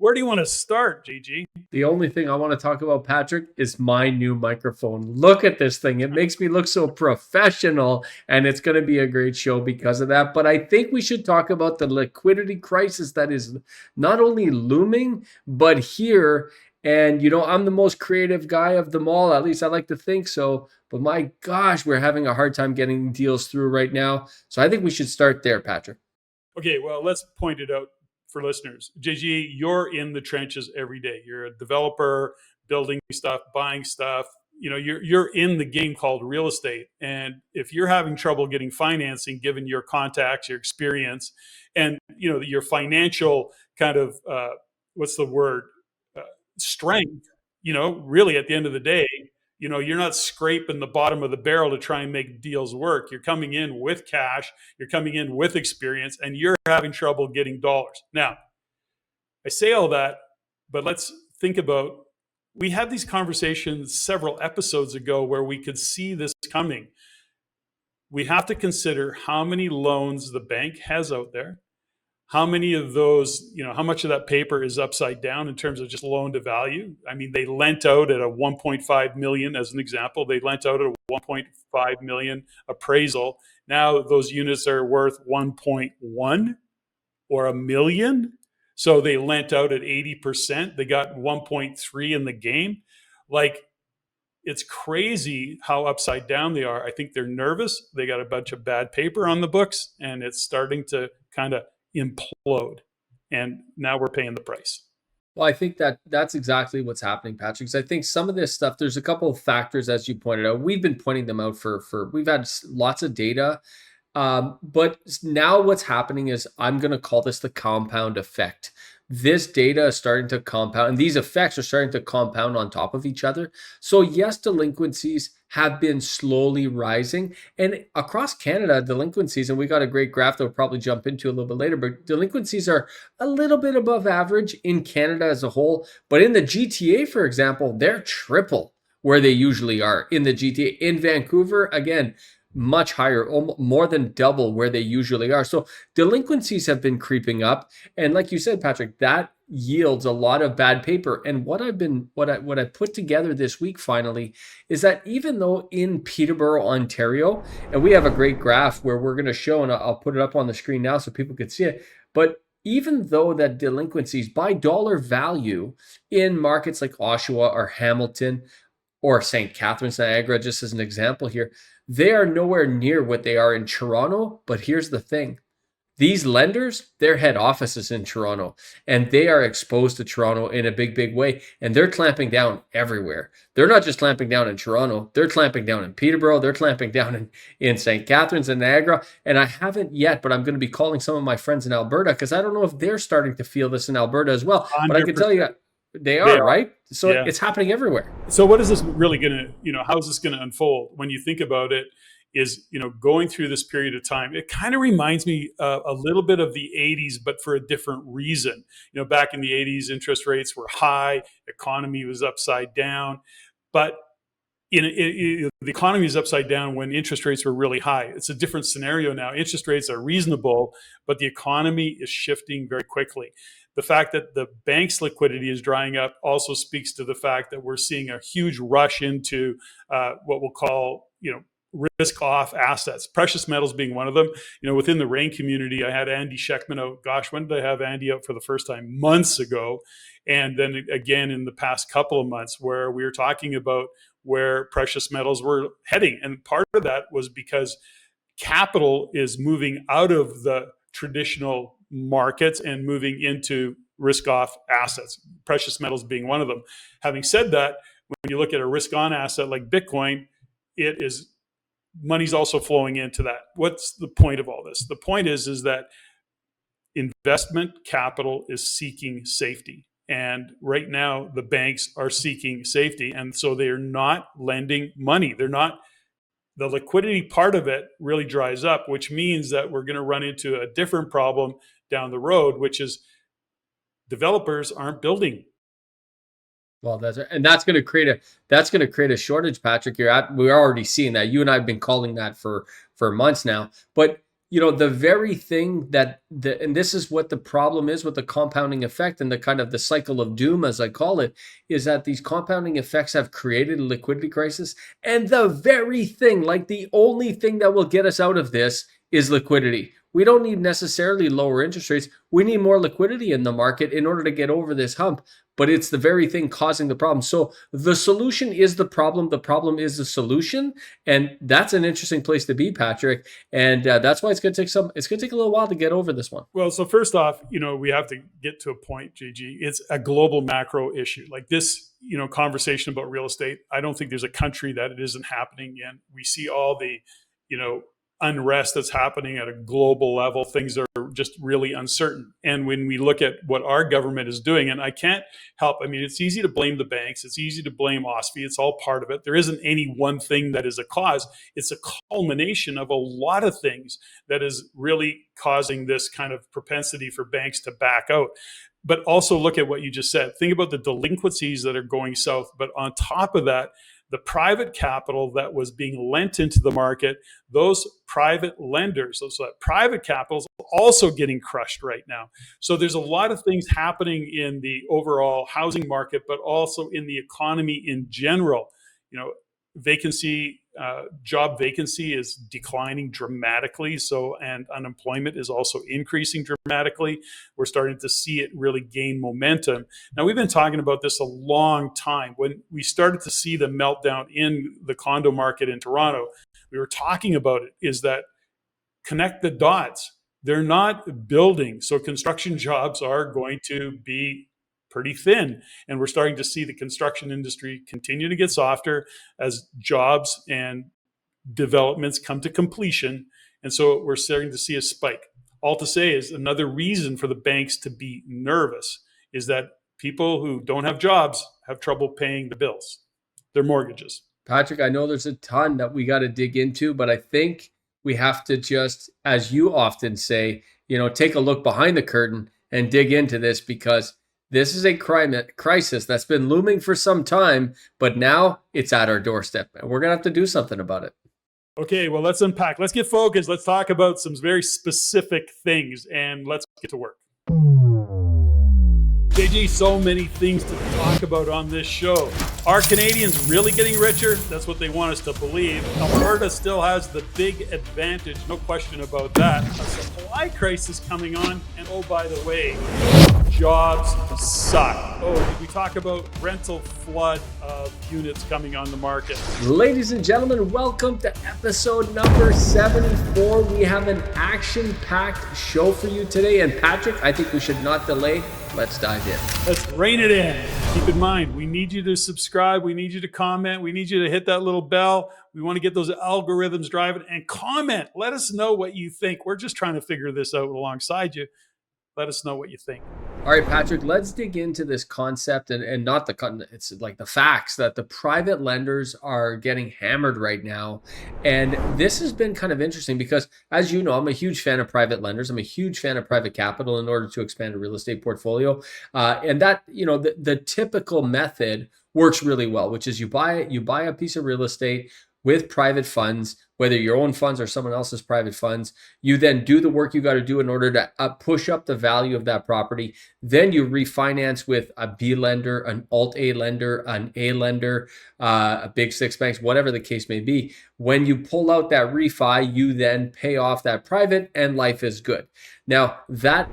Where do you want to start, GG? The only thing I want to talk about, Patrick, is my new microphone. Look at this thing. It makes me look so professional, and it's going to be a great show because of that. But I think we should talk about the liquidity crisis that is not only looming, but here. And, I'm the most creative guy of them all. At least I like to think so. But my gosh, we're having a hard time getting deals through right now. So I think we should start there, Patrick. Okay, well, let's point it out for listeners. JG, you're in the trenches every day. You're a developer, building stuff, buying stuff. You're in the game called real estate. And if you're having trouble getting financing, given your contacts, your experience, and your financial kind of what's the word strength, really at the end of the day, you're not scraping the bottom of the barrel to try and make deals work. You're coming in with cash, you're coming in with experience, and you're having trouble getting dollars. Now, I say all that, but let's think about, we had these conversations several episodes ago where we could see this coming. We have to consider how many loans the bank has out there. How many of those, how much of that paper is upside down in terms of just loan to value? I mean, they lent out at a 1.5 million as an example. They lent out at a 1.5 million appraisal. Now those units are worth 1.1 or a million. So they lent out at 80%. They got 1.3 in the game. Like, it's crazy how upside down they are. I think they're nervous. They got a bunch of bad paper on the books, and it's starting to kind of implode, and now we're paying the price. Well, I think that's exactly what's happening, Patrick. I think some of this stuff, there's a couple of factors, as you pointed out. We've been pointing them out for we've had lots of data. But now what's happening is, I'm going to call this the compound effect. This data is starting to compound, and these effects are starting to compound on top of each other. So yes, delinquencies have been slowly rising, and across Canada, delinquencies, and we got a great graph that we'll probably jump into a little bit later, but delinquencies are a little bit above average in Canada as a whole. But in the GTA, for example, they're triple where they usually are in the GTA. In Vancouver, again, much higher, more than double where they usually are. So delinquencies have been creeping up. And like you said, Patrick, that yields a lot of bad paper. And what I put together this week finally is that even though in Peterborough, Ontario, and we have a great graph where we're going to show, and I'll put it up on the screen now so people can see it, but even though that delinquencies by dollar value in markets like Oshawa or Hamilton or St. Catharines, Niagara, just as an example here, they are nowhere near what they are in Toronto. But here's the thing. These lenders, their head office is in Toronto, and they are exposed to Toronto in a big, big way. And they're clamping down everywhere. They're not just clamping down in Toronto. They're clamping down in Peterborough. They're clamping down in St. Catharines and Niagara. And I haven't yet, but I'm going to be calling some of my friends in Alberta, because I don't know if they're starting to feel this in Alberta as well. 100%. But I can tell you, they are, right? So yeah. It's happening everywhere. So what is this really going to, how is this going to unfold? When you think about it, is, going through this period of time, it kind of reminds me a little bit of the 80s, but for a different reason. Back in the 80s, interest rates were high, economy was upside down, but the economy is upside down when interest rates were really high. It's a different scenario now. Interest rates are reasonable, but the economy is shifting very quickly. The fact that the bank's liquidity is drying up also speaks to the fact that we're seeing a huge rush into what we'll call, risk off assets, precious metals being one of them. Within the REIN community, I had Andy Sheckman out. Gosh, when did I have Andy out for the first time? Months ago. And then again in the past couple of months, where we were talking about where precious metals were heading. And part of that was because capital is moving out of the traditional markets and moving into risk off assets, precious metals being one of them. Having said that, when you look at a risk on asset like Bitcoin, money's also flowing into that. What's the point of all this? The point is that investment capital is seeking safety. And right now the banks are seeking safety. And so they're not lending money. The liquidity part of it really dries up, which means that we're going to run into a different problem down the road, which is developers aren't building. Well, that's going to create a shortage, Patrick. We're already seeing that. You and I have been calling that for months now. But the very thing and this is what the problem is with the compounding effect and the kind of the cycle of doom, as I call it, is that these compounding effects have created a liquidity crisis. And the very thing, like the only thing that will get us out of this is liquidity. We don't need necessarily lower interest rates. We need more liquidity in the market in order to get over this hump. But it's the very thing causing the problem. So the solution is the problem. The problem is the solution. And that's an interesting place to be, Patrick. And that's why it's going to take a little while to get over this one. Well, so first off, we have to get to a point, JG. It's a global macro issue. Like this, conversation about real estate, I don't think there's a country that it isn't happening in. We see all the, unrest that's happening at a global level. Things are just really uncertain. And when we look at what our government is doing, and I can't help, it's easy to blame the banks. It's easy to blame OSFI. It's all part of it. There isn't any one thing that is a cause. It's a culmination of a lot of things that is really causing this kind of propensity for banks to back out. But also look at what you just said. Think about the delinquencies that are going south. But on top of that, the private capital that was being lent into the market, those private lenders, so that private capital is also getting crushed right now. So there's a lot of things happening in the overall housing market, but also in the economy in general. Vacancy, job vacancy is declining dramatically. So, and unemployment is also increasing dramatically. We're starting to see it really gain momentum. Now, we've been talking about this a long time. When we started to see the meltdown in the condo market in Toronto, we were talking about it, is that connect the dots. They're not building. So construction jobs are going to be pretty thin. And we're starting to see the construction industry continue to get softer as jobs and developments come to completion. And so we're starting to see a spike. All to say is another reason for the banks to be nervous is that people who don't have jobs have trouble paying the bills, their mortgages. Patrick, I know there's a ton that we got to dig into, but I think we have to just, as you often say, take a look behind the curtain and dig into this, because this is a crisis that's been looming for some time, but now it's at our doorstep, and we're going to have to do something about it. Okay, well, let's unpack. Let's get focused. Let's talk about some very specific things, and let's get to work. JG, so many things to talk about on this show. Are Canadians really getting richer? That's what they want us to believe. Alberta still has the big advantage, no question about that. A supply crisis coming on, and oh, by the way, jobs suck. Oh, did we talk about rental flood of units coming on the market? Ladies and gentlemen, welcome to episode number 74. We have an action-packed show for you today. And Patrick, I think we should not delay. Let's dive in. Let's rein it in. Keep in mind, we need you to subscribe. We need you to comment. We need you to hit that little bell. We want to get those algorithms driving, and comment. Let us know what you think. We're just trying to figure this out alongside you. Let us know what you think. All right, Patrick, let's dig into this concept and not it's like the facts that the private lenders are getting hammered right now. And this has been kind of interesting because, as you know, I'm a huge fan of private lenders. I'm a huge fan of private capital in order to expand a real estate portfolio. And that, the typical method works really well, which is you buy a piece of real estate with private funds, whether your own funds or someone else's private funds. You then do the work you got to do in order to push up the value of that property. Then you refinance with a B lender, an Alt-A lender, an A lender, a big six banks, whatever the case may be. When you pull out that refi, you then pay off that private and life is good. Now, that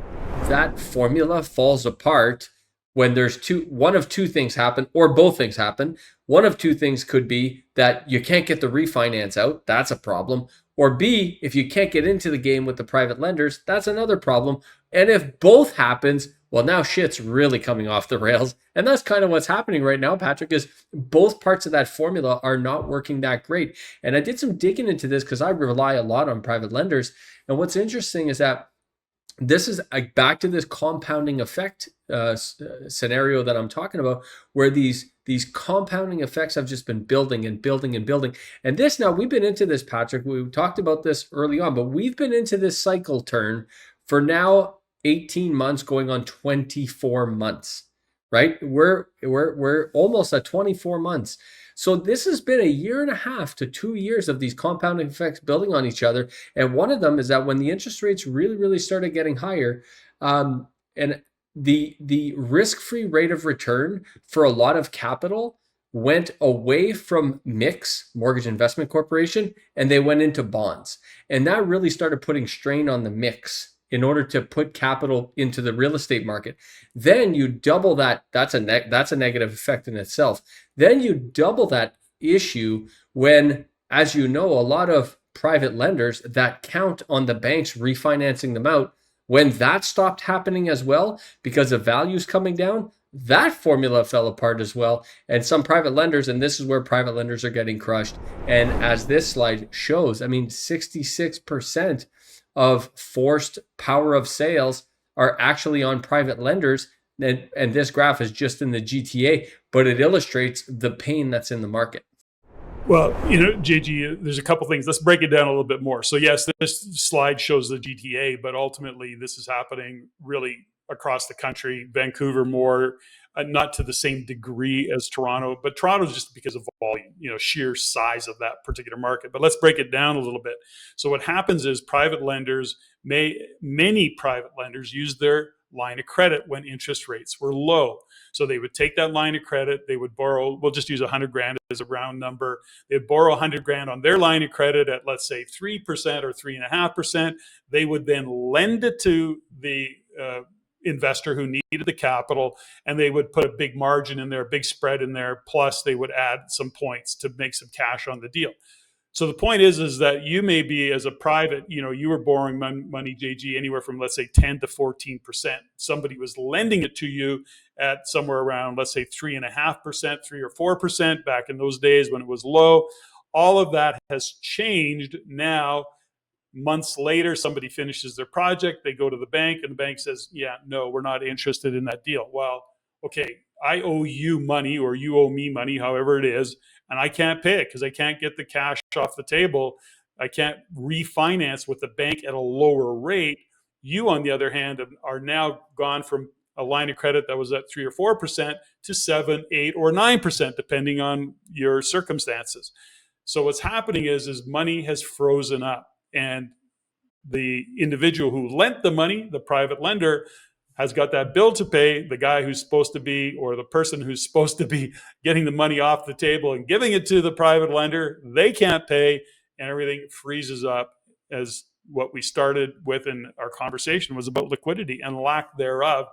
formula falls apart when there's one of two things happen, or both things happen. One of two things could be that you can't get the refinance out. That's a problem. Or B, if you can't get into the game with the private lenders, that's another problem. And if both happens, well, now shit's really coming off the rails. And that's kind of what's happening right now, Patrick, is both parts of that formula are not working that great. And I did some digging into this because I rely a lot on private lenders. And what's interesting is that this is back to this compounding effect scenario that I'm talking about, where these compounding effects have just been building and building and building. And this, now we've been into this, Patrick, we talked about this early on, but we've been into this cycle turn for now 18 months going on 24 months, right? We're almost at 24 months. So this has been a year and a half to 2 years of these compounding effects building on each other. And one of them is that when the interest rates really, really started getting higher, and the risk-free rate of return for a lot of capital went away from MIC's Mortgage Investment Corporation, and they went into bonds. And that really started putting strain on the MICs in order to put capital into the real estate market. Then you double that. That's a negative effect in itself. Then you double that issue when, as you know, a lot of private lenders that count on the banks refinancing them out, when that stopped happening as well because of values coming down, that formula fell apart as well. And some private lenders, and this is where private lenders are getting crushed. And as this slide shows, I mean, 66% of forced power of sales are actually on private lenders. And this graph is just in the GTA, but it illustrates the pain that's in the market. Well, JG, there's a couple things. Let's break it down a little bit more. So yes, this slide shows the GTA, but ultimately this is happening really across the country. Vancouver more, not to the same degree as Toronto, but Toronto's just because of volume, sheer size of that particular market. But let's break it down a little bit. So what happens is many private lenders use their line of credit when interest rates were low. So they would take that line of credit, they would borrow, we'll just use 100 grand as a round number. They'd borrow 100 grand on their line of credit at, let's say, 3% or 3.5%. They would then lend it to the investor who needed the capital, and they would put a big margin in there, a big spread in there, plus they would add some points to make some cash on the deal. So the point is that you may be, as a private, you were borrowing money, JG, anywhere from, let's say, 10 to 14%. Somebody was lending it to you at somewhere around, let's say, 3.5%, 3 or 4% back in those days when it was low. All of that has changed now. Months later, somebody finishes their project, they go to the bank, and the bank says, yeah, no, we're not interested in that deal. Well, okay, I owe you money, or you owe me money, however it is, and I can't pay it because I can't get the cash off the table. I can't refinance with the bank at a lower rate. You, on the other hand, are now gone from a line of credit that was at 3 or 4% to 7, 8, or 9%, depending on your circumstances. So what's happening is money has frozen up, and the individual who lent the money, the private lender, has got that bill to pay. The guy who's supposed to be, or the person who's supposed to be getting the money off the table and giving it to the private lender, they can't pay, and everything freezes up. As what we started with in our conversation was about liquidity and lack thereof.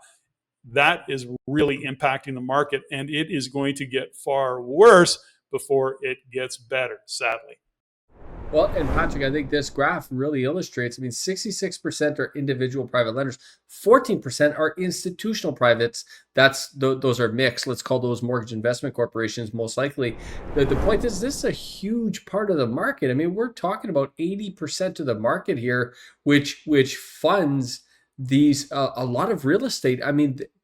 That is really impacting the market, and it is going to get far worse before it gets better, sadly. Well, and Patrick, I think this graph really illustrates, 66% are individual private lenders, 14% are institutional privates. Those are mixed. Let's call those mortgage investment corporations most likely. The point is, this is a huge part of the market. We're talking about 80% of the market here, which funds these a lot of real estate.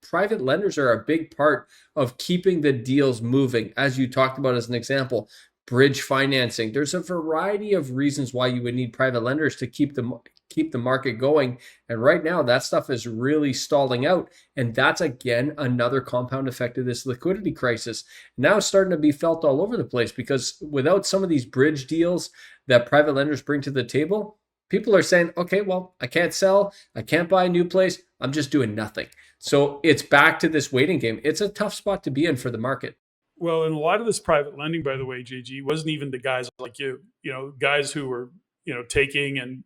Private lenders are a big part of keeping the deals moving, as you talked about as an example. Bridge financing. There's a variety of reasons why you would need private lenders to keep the market going. And right now, that stuff is really stalling out. And that's, again, another compound effect of this liquidity crisis. Now it's starting to be felt all over the place, because without some of these bridge deals that private lenders bring to the table, people are saying, okay, well, I can't sell, I can't buy a new place, I'm just doing nothing. So it's back to this waiting game. It's a tough spot to be in for the market. Well, and a lot of this private lending, by the way, JG, wasn't even to guys like guys who were, taking and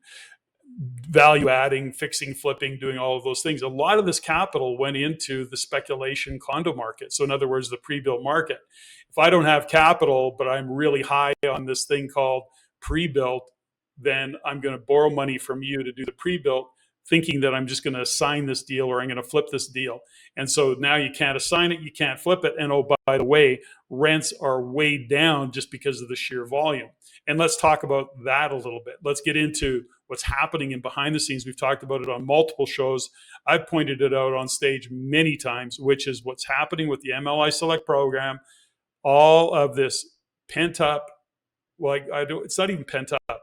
value adding, fixing, flipping, doing all of those things. A lot of this capital went into the speculation condo market. So in other words, the pre-built market. If I don't have capital, but I'm really high on this thing called pre-built, then I'm going to borrow money from you to do the pre-built, thinking that I'm just going to assign this deal or I'm going to flip this deal. And so now you can't assign it, you can't flip it. And oh, by the way, rents are way down just because of the sheer volume. And let's talk about that a little bit. Let's get into what's happening in behind the scenes. We've talked about it on multiple shows. I've pointed it out on stage many times, which is what's happening with the MLI Select program. All of this pent up, it's not even pent up.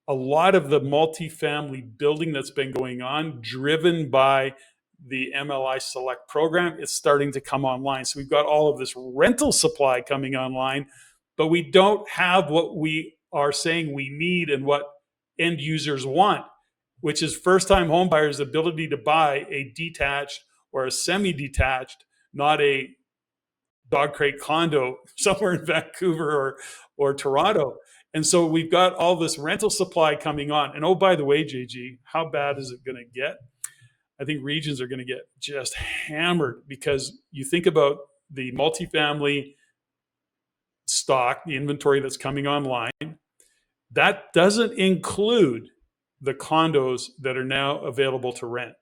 A lot of the multifamily building that's been going on, driven by the MLI Select program, is starting to come online. So we've got all of this rental supply coming online, but we don't have what we are saying we need and what end users want, which is first-time homebuyers' ability to buy a detached or a semi-detached, not a dog crate condo somewhere in Vancouver or Toronto. And so we've got all this rental supply coming on. And oh, by the way, JG, how bad is it going to get? I think regions are going to get just hammered, because you think about the multifamily stock, the inventory that's coming online, that doesn't include the condos that are now available to rent.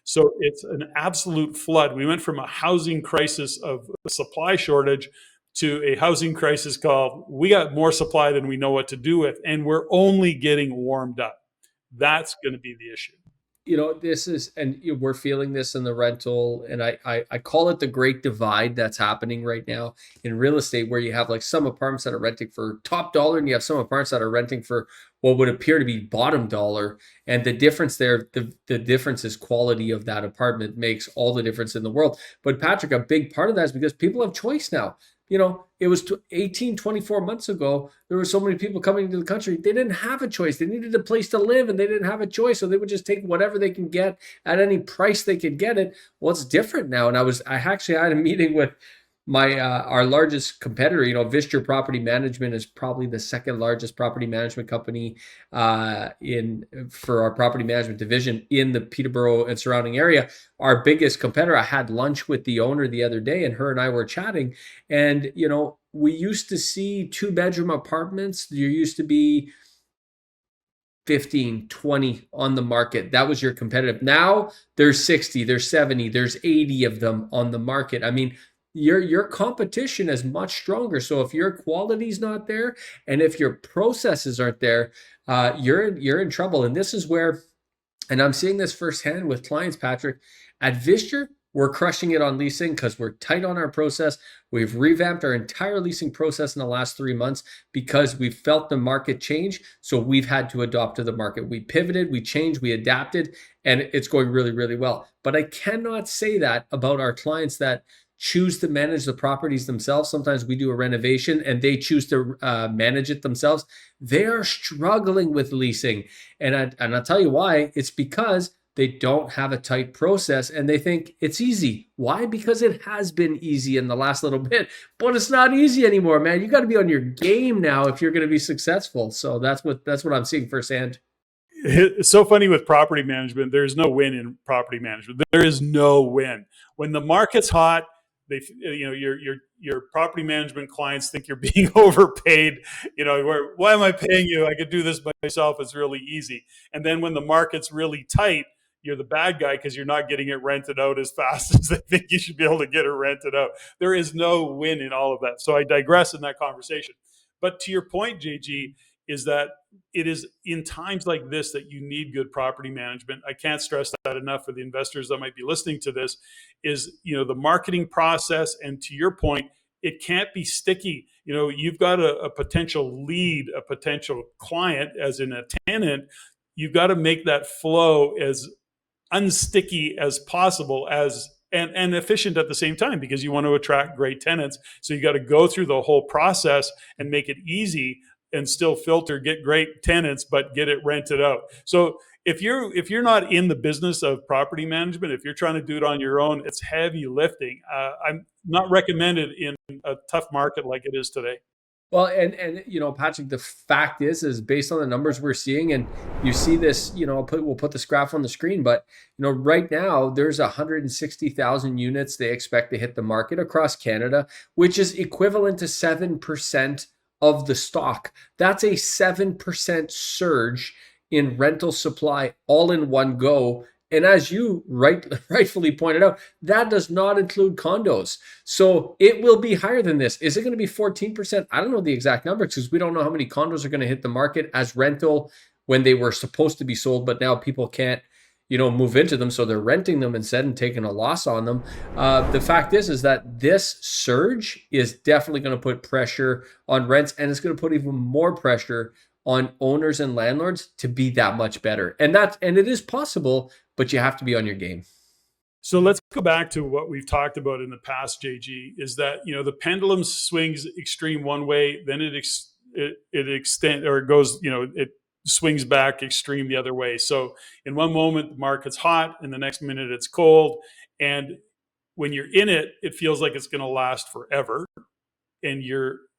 So it's an absolute flood. We went from a housing crisis of a supply shortage to a housing crisis called, we got more supply than we know what to do with, and we're only getting warmed up. That's going to be the issue. This is, and we're feeling this in the rental, and I call it the great divide that's happening right now in real estate, where you have like some apartments that are renting for top dollar, and you have some apartments that are renting for what would appear to be bottom dollar. And the difference there, the difference is quality of that apartment makes all the difference in the world. But Patrick, a big part of that is because people have choice now. It was 18, 24 months ago, there were so many people coming into the country. They didn't have a choice. They needed a place to live, and they didn't have a choice. So they would just take whatever they can get at any price they could get it. Well, it's different now. And I actually had a meeting with our largest competitor. Vistor Property Management is probably the second largest property management company for our property management division in the Peterborough and surrounding area. Our biggest competitor, I had lunch with the owner the other day, and her and I were chatting. And we used to see 2-bedroom apartments. There used to be 15, 20 on the market. That was your competitive. Now there's 60, there's 70, there's 80 of them on the market. I mean, your competition is much stronger. So if your quality's not there, and if your processes aren't there, you're in trouble. And this is where, and I'm seeing this firsthand with clients, Patrick, at Vistor, we're crushing it on leasing because we're tight on our process. We've revamped our entire leasing process in the last 3 months because we've felt the market change. So we've had to adopt to the market. We pivoted, we changed, we adapted, and it's going really, really well. But I cannot say that about our clients that choose to manage the properties themselves. Sometimes we do a renovation and they choose to manage it themselves. They are struggling with leasing. And I'll tell you why. It's because they don't have a tight process and they think it's easy. Why? Because it has been easy in the last little bit, but it's not easy anymore, man. You got to be on your game now if you're going to be successful. So that's what I'm seeing firsthand. It's so funny with property management. There's no win in property management. There is no win. When the market's hot, your property management clients think you're being overpaid. Why am I paying you? I could do this by myself. It's really easy. And then when the market's really tight, you're the bad guy because you're not getting it rented out as fast as they think you should be able to get it rented out. There is no win in all of that. So I digress in that conversation. But to your point, JG, is that it is in times like this that you need good property management. I can't stress that enough for the investors that might be listening to this. Is the marketing process, and to your point, it can't be sticky. You've got a potential lead, a potential client, as in a tenant. You've got to make that flow as unsticky as possible, and efficient at the same time, because you want to attract great tenants. So you got to go through the whole process and make it easy and still filter, get great tenants, but get it rented out. So if you're not in the business of property management, if you're trying to do it on your own, it's heavy lifting. I'm not recommended in a tough market like it is today. Well, and Patrick, the fact is based on the numbers we're seeing, and you see this, we'll put this graph on the screen, but right now there's 160,000 units they expect to hit the market across Canada, which is equivalent to 7% of the stock. That's a 7% surge in rental supply all in one go. And as you rightfully pointed out, that does not include condos. So it will be higher than this. Is it going to be 14%? I don't know the exact numbers because we don't know how many condos are going to hit the market as rental when they were supposed to be sold, but now people can't move into them. So they're renting them instead and taking a loss on them. The fact is that this surge is definitely going to put pressure on rents, and it's going to put even more pressure on owners and landlords to be that much better. And it is possible, but you have to be on your game. So let's go back to what we've talked about in the past, JG, is that, the pendulum swings extreme one way, then it extend, or it goes, it swings back extreme the other way. So in one moment the market's hot, and the next minute it's cold, and when you're in it, it feels like it's going to last forever. And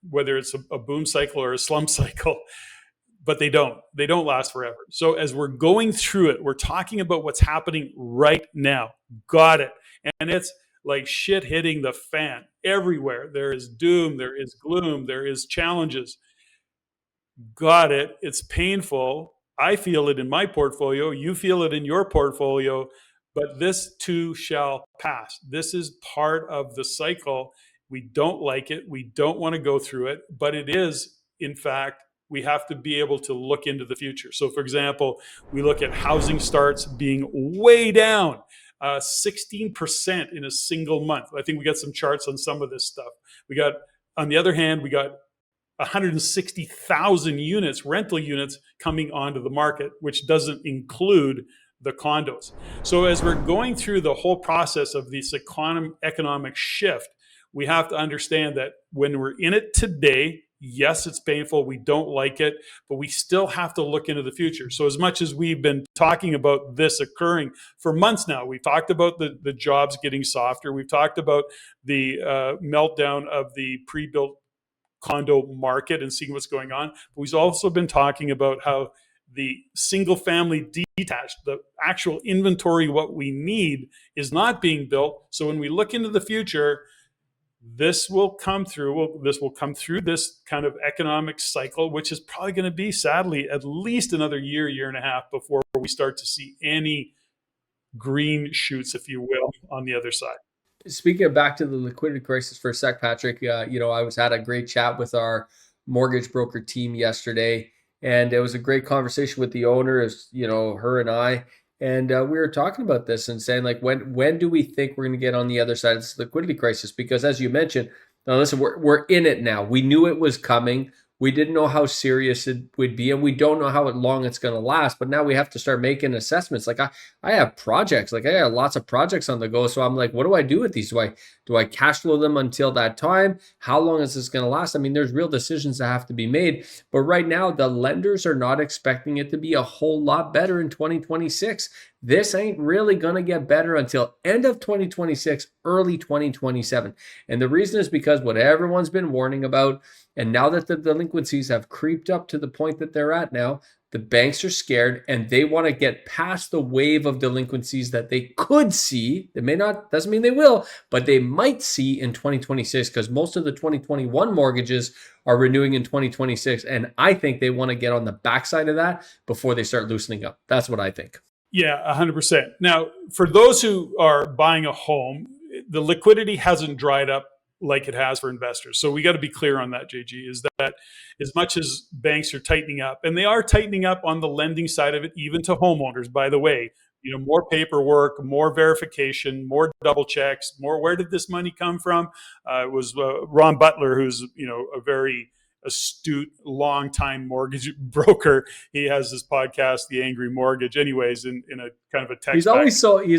whether it's a boom cycle or a slump cycle, but they don't last forever. So as we're going through it, we're talking about what's happening right now. Got it. And it's like shit hitting the fan everywhere. There is doom, there is gloom, there is challenges. Got it. It's painful. I feel it in my portfolio, you feel it in your portfolio, but this too shall pass. This is part of the cycle. We don't like it, we don't want to go through it, but it is, in fact, we have to be able to look into the future. So, for example, we look at housing starts being way down, 16% in a single month. I think we got some charts on some of this stuff. On the other hand, we got 160,000 units, rental units, coming onto the market, which doesn't include the condos. So as we're going through the whole process of this economic shift, we have to understand that when we're in it today, yes, it's painful, we don't like it, but we still have to look into the future. So as much as we've been talking about this occurring for months now, we've talked about the jobs getting softer, we've talked about the meltdown of the pre-built condo market and seeing what's going on. But we've also been talking about how the single family detached, the actual inventory, what we need, is not being built. So when we look into the future, this will come through. This will come through this kind of economic cycle, which is probably going to be, sadly, at least another year and a half before we start to see any green shoots, if you will, on the other side. Speaking of back to the liquidity crisis for a sec, Patrick, I had a great chat with our mortgage broker team yesterday, and it was a great conversation with the owner, as her and I, and we were talking about this and saying, like, when do we think we're going to get on the other side of this liquidity crisis? Because as you mentioned, now listen, we're in it now. We knew it was coming. We didn't know how serious it would be, and we don't know how long it's going to last. But now we have to start making assessments. Like I have projects, like I have lots of projects on the go. So I'm like, what do I do with these? Do I cash flow them until that time? How long is this going to last? I mean, there's real decisions that have to be made. But right now, the lenders are not expecting it to be a whole lot better in 2026. This ain't really going to get better until end of 2026, early 2027. And the reason is because what everyone's been warning about, and now that the delinquencies have creeped up to the point that they're at now, the banks are scared and they want to get past the wave of delinquencies that they could see. They may not, doesn't mean they will, but they might see in 2026, because most of the 2021 mortgages are renewing in 2026. And I think they want to get on the backside of that before they start loosening up. That's what I think. Yeah, 100%. Now, for those who are buying a home, the liquidity hasn't dried up like it has for investors. So we got to be clear on that, JG, is that as much as banks are tightening up, and they are tightening up on the lending side of it, even to homeowners, by the way, more paperwork, more verification, more double checks, more, where did this money come from? It was Ron Butler, who's, a very astute, long-time mortgage broker. He has this podcast, The Angry Mortgage, anyways, in a kind of a text. He's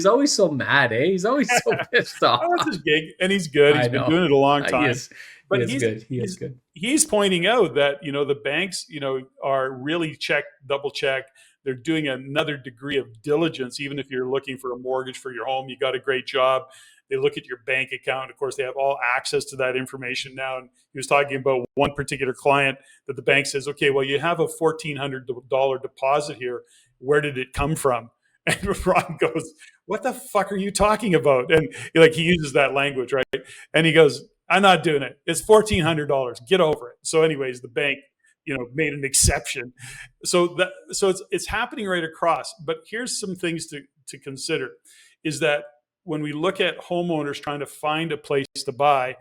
always so mad, eh? He's always so pissed off. That's his gig, and he's good. He's been doing it a long time. He is good. He's pointing out that, the banks, are really double check. They're doing another degree of diligence. Even if you're looking for a mortgage for your home, you got a great job. They look at your bank account. Of course, they have all access to that information now. And he was talking about one particular client that the bank says, okay, well, you have a $1,400 deposit here. Where did it come from? And Ron goes, what the fuck are you talking about? And he uses that language, right? And he goes, I'm not doing it. It's $1,400. Get over it. So anyways, the bank, made an exception. So it's happening right across. But here's some things to consider, is that when we look at homeowners trying to find a place to buy,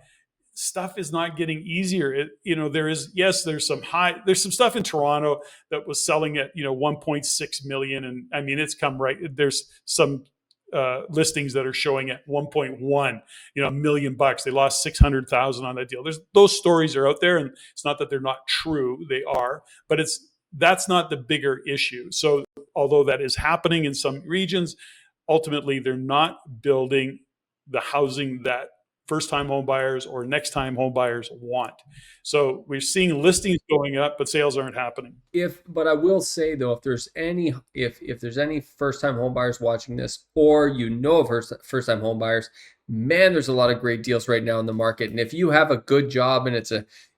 stuff is not getting easier. There's some stuff in Toronto that was selling at 1.6 million, and I mean, it's come right. There's some listings that are showing at 1.1 million bucks. They lost 600,000 on that deal. Those stories are out there, and it's not that they're not true, they are, but that's not the bigger issue. So although that is happening in some regions, ultimately they're not building the housing that first time home buyers or next time home buyers want. So we're seeing listings going up, but sales aren't happening. But I will say though, if there's any first time home buyers watching this, or of first time home buyers, man, there's a lot of great deals right now in the market. And if you have a good job and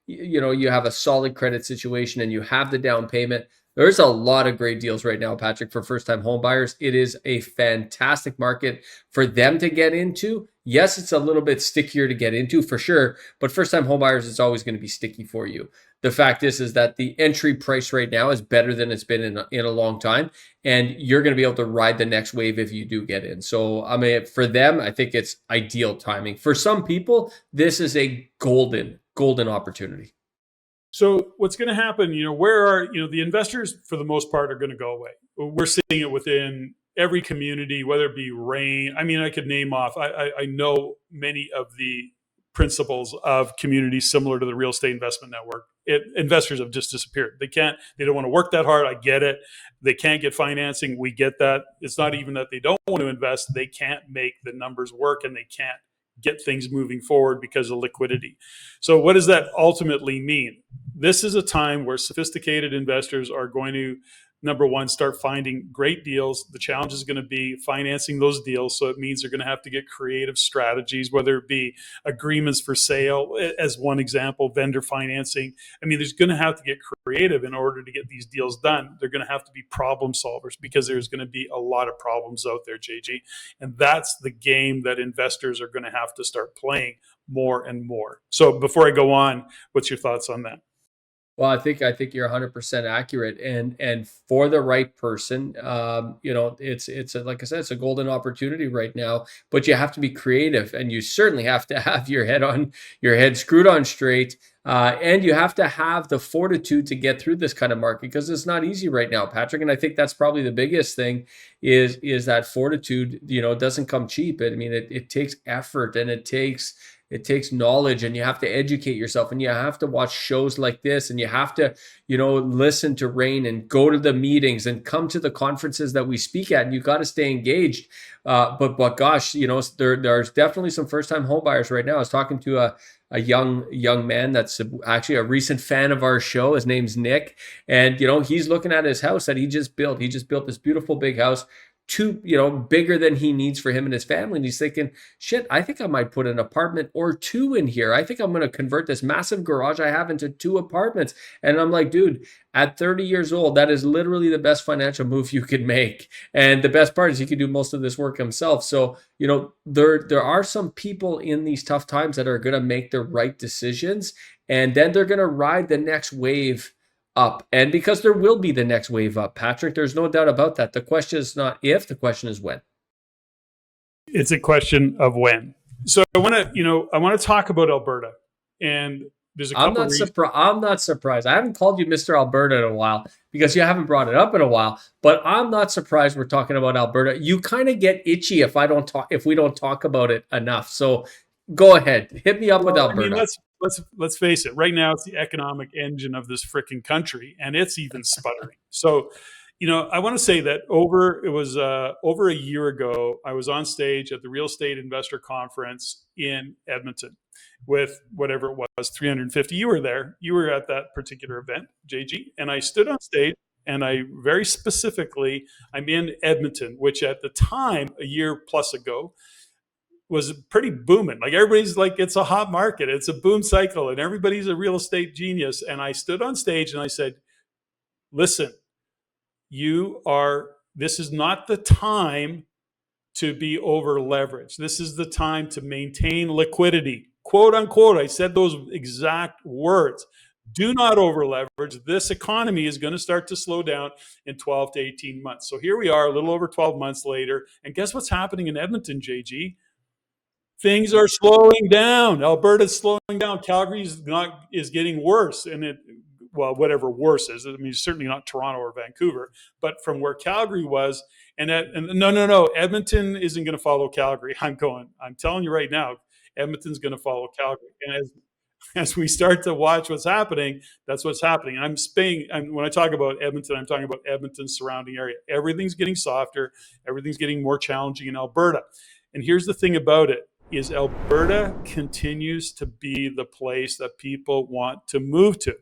you have a solid credit situation and you have the down payment, there's a lot of great deals right now, Patrick, for first time home buyers. It is a fantastic market for them to get into. Yes, it's a little bit stickier to get into for sure, but first time home buyers is always going to be sticky for you. The fact is that the entry price right now is better than it's been in a long time, and you're going to be able to ride the next wave if you do get in. So I mean, for them, I think it's ideal timing. For some people, this is a golden opportunity. So what's going to happen, where are, the investors for the most part are going to go away. We're seeing it within every community, whether it be REIN. I mean, I could name off, I know many of the principles of communities similar to the real estate investment network. Investors have just disappeared. They don't want to work that hard. I get it. They can't get financing. We get that. It's not even that they don't want to invest. They can't make the numbers work, and they can't get things moving forward because of liquidity. So what does that ultimately mean? This is a time where sophisticated investors are going to, number one, start finding great deals. The challenge is going to be financing those deals. So it means they're going to have to get creative strategies, whether it be agreements for sale, as one example, vendor financing. I mean, there's going to have to get creative in order to get these deals done. They're going to have to be problem solvers because there's going to be a lot of problems out there, JG. And that's the game that investors are going to have to start playing more and more. So before I go on, what's your thoughts on that? Well, I think you're 100% accurate, and for the right person, like I said, it's a golden opportunity right now. But you have to be creative, and you certainly have to have your head screwed on straight, and you have to have the fortitude to get through this kind of market because it's not easy right now, Patrick. And I think that's probably the biggest thing is that fortitude. Doesn't come cheap. I mean, it takes effort and it takes knowledge, and you have to educate yourself, and you have to watch shows like this, and you have to, listen to REIN and go to the meetings and come to the conferences that we speak at, and you got to stay engaged. But gosh, there's definitely some first time home buyers right now. I was talking to a young man that's actually a recent fan of our show. His name's Nick, and he's looking at his house that he just built. He just built this beautiful big house, bigger than he needs for him and his family. And he's thinking, shit, I think I might put an apartment or two in here. I think I'm going to convert this massive garage I have into two apartments. And I'm like, dude, at 30 years old, that is literally the best financial move you could make. And the best part is he could do most of this work himself. So, there are some people in these tough times that are going to make the right decisions. And then they're going to ride the next wave up. And because there will be the next wave up, Patrick, there's no doubt about that. The question is not if, the question is when. It's a question of when. So I want to talk about Alberta, and there's a couple I'm not surprised. I haven't called you Mr. Alberta in a while because you haven't brought it up in a while, but I'm not surprised we're talking about Alberta. You kind of get itchy if we don't talk about it enough. So go ahead, hit me up with Alberta. I mean, let's face it. Right now, it's the economic engine of this freaking country, and it's even sputtering. So, I want to say that over a year ago, I was on stage at the Real Estate Investor Conference in Edmonton with whatever it was, 350. You were there. You were at that particular event, JG, and I stood on stage. And I very specifically, I'm in Edmonton, which at the time, a year plus ago, was pretty booming. Like everybody's like, it's a hot market. It's a boom cycle and everybody's a real estate genius. And I stood on stage and I said, listen, this is not the time to be over leveraged. This is the time to maintain liquidity, quote unquote. I said those exact words. Do not over leverage. This economy is going to start to slow down in 12 to 18 months. So here we are, a little over 12 months later. And guess what's happening in Edmonton, JG? Things are slowing down. Alberta's slowing down. Calgary is getting worse, and whatever worse is. I mean, certainly not Toronto or Vancouver, but from where Calgary was, and no, Edmonton isn't going to follow Calgary. I'm telling you right now, Edmonton's going to follow Calgary, and as we start to watch what's happening, that's what's happening. And when I talk about Edmonton, I'm talking about Edmonton's surrounding area. Everything's getting softer. Everything's getting more challenging in Alberta. And here's the thing about it is Alberta continues to be the place that people want to move to.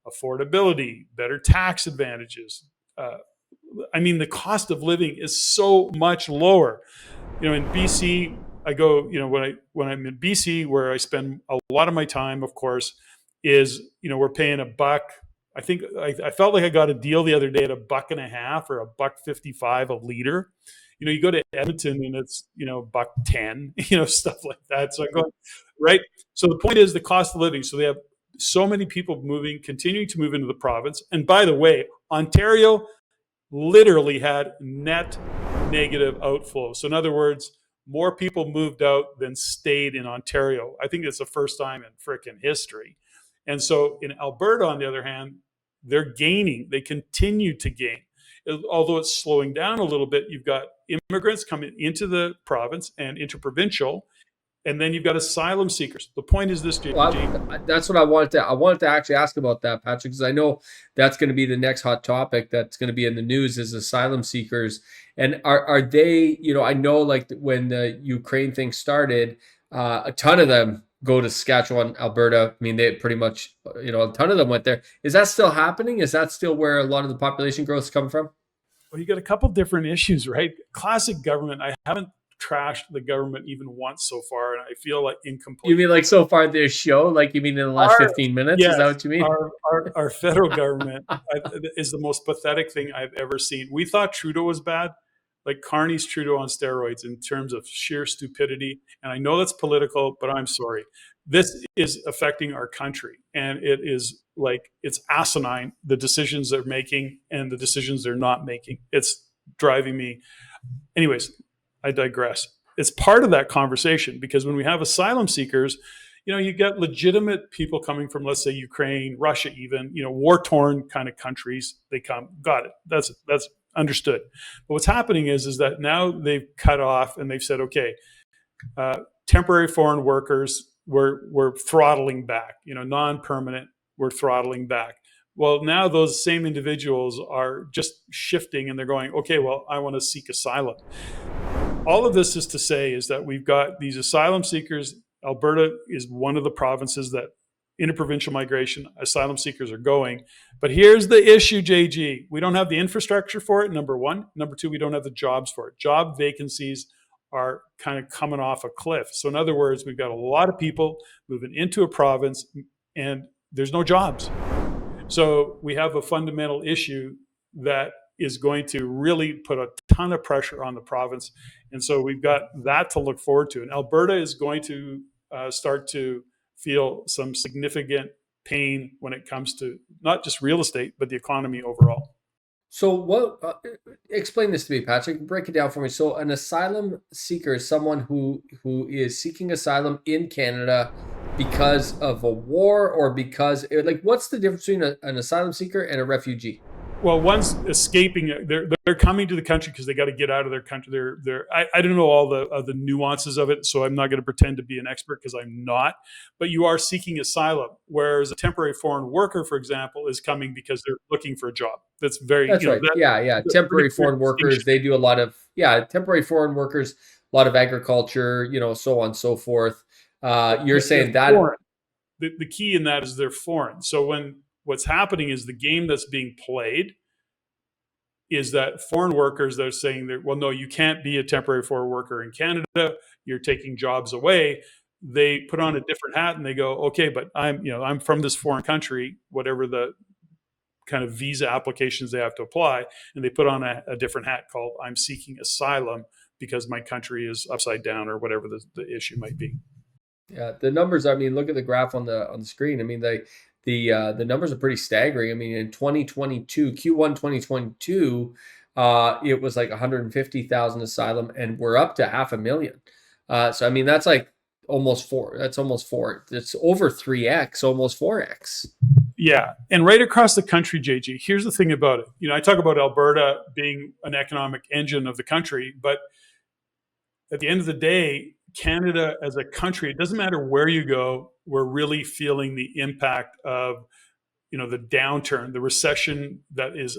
Affordability, better tax advantages. The cost of living is so much lower. In BC, I go, when I'm in BC, where I spend a lot of my time, of course, is, we're paying $1. I think I felt like I got a deal the other day at $1.50 or $1.55 a liter. You go to Edmonton and it's, $1.10, stuff like that. So I go, right. So the point is the cost of living. So they have so many people continuing to move into the province. And by the way, Ontario literally had net negative outflow. So in other words, more people moved out than stayed in Ontario. I think it's the first time in frickin' history. And so in Alberta, on the other hand, they're gaining. They continue to gain. Although it's slowing down a little bit, you've got immigrants coming into the province and interprovincial, and then you've got asylum seekers. The point is this, JG. Well, that's what I wanted to actually ask about that, Patrick, because I know that's going to be the next hot topic that's going to be in the news is asylum seekers. And are they, I know like when the Ukraine thing started, a ton of them go to Saskatchewan, Alberta. I mean, they pretty much, a ton of them went there. Is that still happening? Is that still where a lot of the population growth is coming from? Well, you got a couple different issues, right? Classic government. I haven't trashed the government even once so far, and I feel like incomplete. You mean like so far this show? Like you mean in the last 15 minutes? Yes, is that what you mean? Our federal government is the most pathetic thing I've ever seen. We thought Trudeau was bad, like Carney's Trudeau on steroids in terms of sheer stupidity. And I know that's political, but I'm sorry. This is affecting our country, and it is like it's asinine, the decisions they're making and the decisions they're not making. It's driving me. Anyways, I digress. It's part of that conversation because when we have asylum seekers, you get legitimate people coming from, let's say, Ukraine, Russia, even, war-torn kind of countries. They come, got it. That's understood. But what's happening is that now they've cut off and they've said, okay, temporary foreign workers, we're throttling back. Non-permanent, we're throttling back. Well, now those same individuals are just shifting and they're going, okay, well, I want to seek asylum. All of this is to say is that we've got these asylum seekers. Alberta is one of the provinces that interprovincial migration, asylum seekers are going. But here's the issue, JG. We don't have the infrastructure for it, number one. Number two, we don't have the jobs for it. Job vacancies are kind of coming off a cliff. So in other words, we've got a lot of people moving into a province and there's no jobs. So we have a fundamental issue that is going to really put a ton of pressure on the province. And so we've got that to look forward to. And Alberta is going to start to feel some significant pain when it comes to not just real estate, but the economy overall. So what, explain this to me, Patrick, break it down for me. So an asylum seeker is someone who is seeking asylum in Canada because of a war or because, like, what's the difference between an asylum seeker and a refugee? Well, one's escaping. They're coming to the country because they got to get out of their country. I don't know all the nuances of it, so I'm not going to pretend to be an expert because I'm not. But you are seeking asylum, whereas a temporary foreign worker, for example, is coming because they're looking for a job. That's right. Temporary foreign workers. They do a lot of temporary foreign workers, a lot of agriculture, so on and so forth. You're saying that the key in that is they're foreign. So what's happening is the game that's being played is that foreign workers, they're saying that, well, no, you can't be a temporary foreign worker in Canada. You're taking jobs away. They put on a different hat and they go, okay, but I'm from this foreign country, whatever the kind of visa applications they have to apply. And they put on a different hat called I'm seeking asylum because my country is upside down or whatever the issue might be. Yeah, the numbers, look at the graph on the screen. The numbers are pretty staggering. in 2022, Q1 2022, it was like 150,000 asylum, and we're up to 500,000. So that's like almost four. That's almost four. It's over 3x, almost 4x. Yeah, and right across the country, JG. Here's the thing about it. I talk about Alberta being an economic engine of the country, but at the end of the day, Canada as a country, it doesn't matter where you go, we're really feeling the impact of, the downturn, the recession that is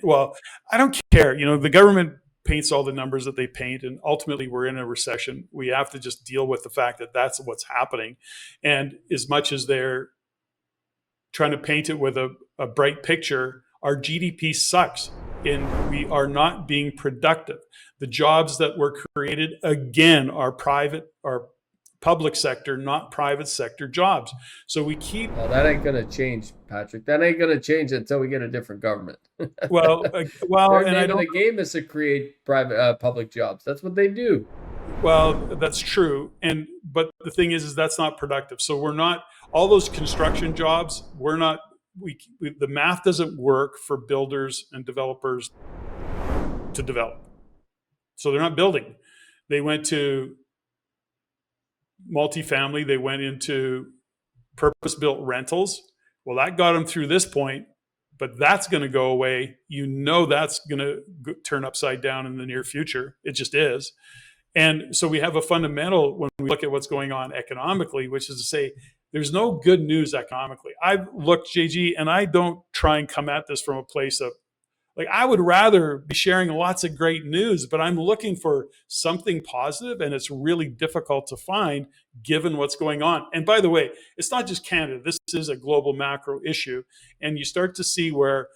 well, I don't care. The government paints all the numbers that they paint, and ultimately we're in a recession. We have to just deal with the fact that that's what's happening. And as much as they're trying to paint it with a bright picture, our GDP sucks and we are not being productive. The jobs that were created, again, are public sector, not private sector jobs. So we keep. Well, that ain't going to change, Patrick. That ain't going to change until we get a different government. Well, Their and name of the game is to create public jobs. That's what they do. Well, that's true, but the thing is that's not productive. So we're not all those construction jobs. We're not. The math doesn't work for builders and developers to develop. So they're not building. They went to multifamily. They went into purpose-built rentals. Well, that got them through this point, but that's going to go away. That's going to turn upside down in the near future. It just is. And so we have a fundamental when we look at what's going on economically, which is to say there's no good news economically. I've looked, JG, and I don't try and come at this from a place of, I would rather be sharing lots of great news, but I'm looking for something positive, and it's really difficult to find given what's going on. And by the way, it's not just Canada. This is a global macro issue. And you start to see where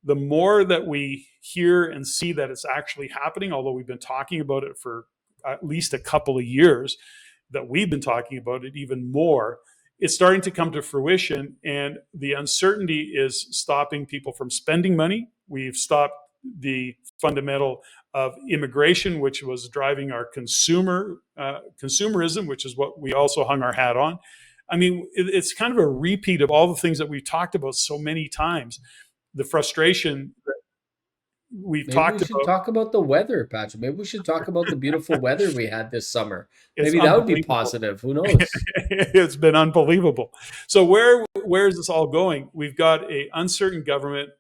the more that we hear and see that it's actually happening, although we've been talking about it for at least a couple of years, that we've been talking about it even more, it's starting to come to fruition, and the uncertainty is stopping people from spending money. We've stopped the fundamental of immigration, which was driving our consumerism, which is what we also hung our hat on. I mean, it's kind of a repeat of all the things that we've talked about so many times. The frustration that we've talked about. Maybe we should talk about the weather, Patrick. Maybe we should talk about the beautiful weather we had this summer. It's Maybe that would be positive. Who knows? It's been unbelievable. So where is this all going? We've got an uncertain government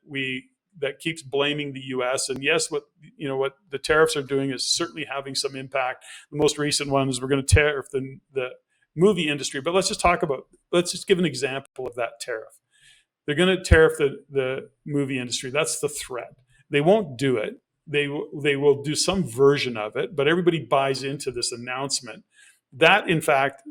that keeps blaming the U.S. And yes, what the tariffs are doing is certainly having some impact. The most recent one is we're going to tariff the movie industry. But let's just give an example of that tariff. They're going to tariff the movie industry. That's the threat. They won't do it. They will do some version of it, but everybody buys into this announcement. That, in fact,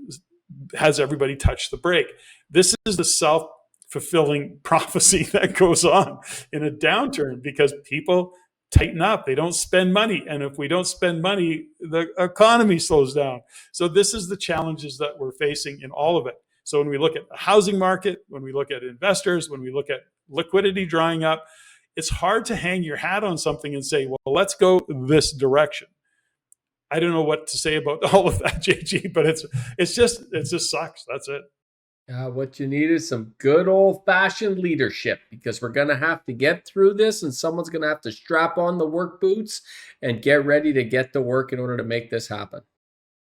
has everybody touch the brake. This is the self-fulfilling prophecy that goes on in a downturn because people tighten up. They don't spend money. And if we don't spend money, the economy slows down. So this is the challenges that we're facing in all of it. So when we look at the housing market, when we look at investors, when we look at liquidity drying up, it's hard to hang your hat on something and say, well, let's go this direction. I don't know what to say about all of that, JG, but it just sucks. That's it. What you need is some good old-fashioned leadership, because we're going to have to get through this, and someone's going to have to strap on the work boots and get ready to get to work in order to make this happen.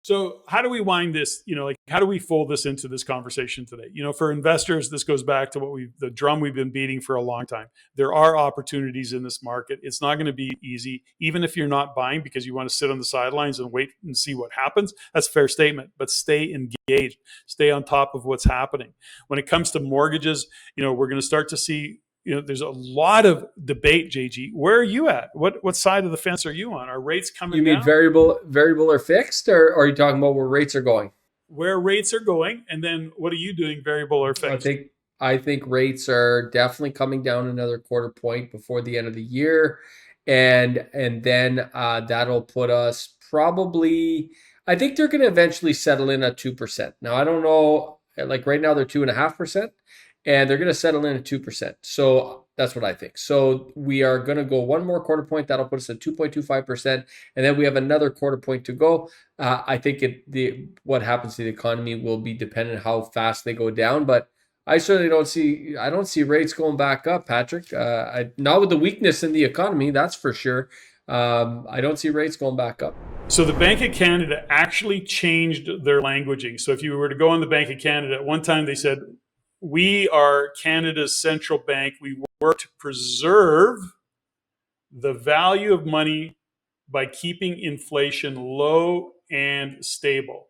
So how do we wind this, how do we fold this into this conversation today? For investors, this goes back to the drum we've been beating for a long time. There are opportunities in this market. It's not going to be easy, even if you're not buying because you want to sit on the sidelines and wait and see what happens. That's a fair statement, but stay engaged, stay on top of what's happening. When it comes to mortgages, we're going to start to see, there's a lot of debate, JG. Where are you at? What side of the fence are you on? Are rates coming down? You mean variable or fixed, or are you talking about where rates are going? Where rates are going, and then what are you doing, variable or fixed? I think rates are definitely coming down another quarter point before the end of the year, and then that'll put us probably. I think they're going to eventually settle in at 2%. Now I don't know. Like right now they're 2.5%. And they're going to settle in at 2%. So that's what I think. So we are going to go one more quarter point. That'll put us at 2.25%. And then we have another quarter point to go. I think what happens to the economy will be dependent on how fast they go down. But I certainly don't see rates going back up, Patrick. Not with the weakness in the economy, that's for sure. I don't see rates going back up. So the Bank of Canada actually changed their languaging. So if you were to go on the Bank of Canada, at one time they said, we are Canada's central bank. We work to preserve the value of money by keeping inflation low and stable.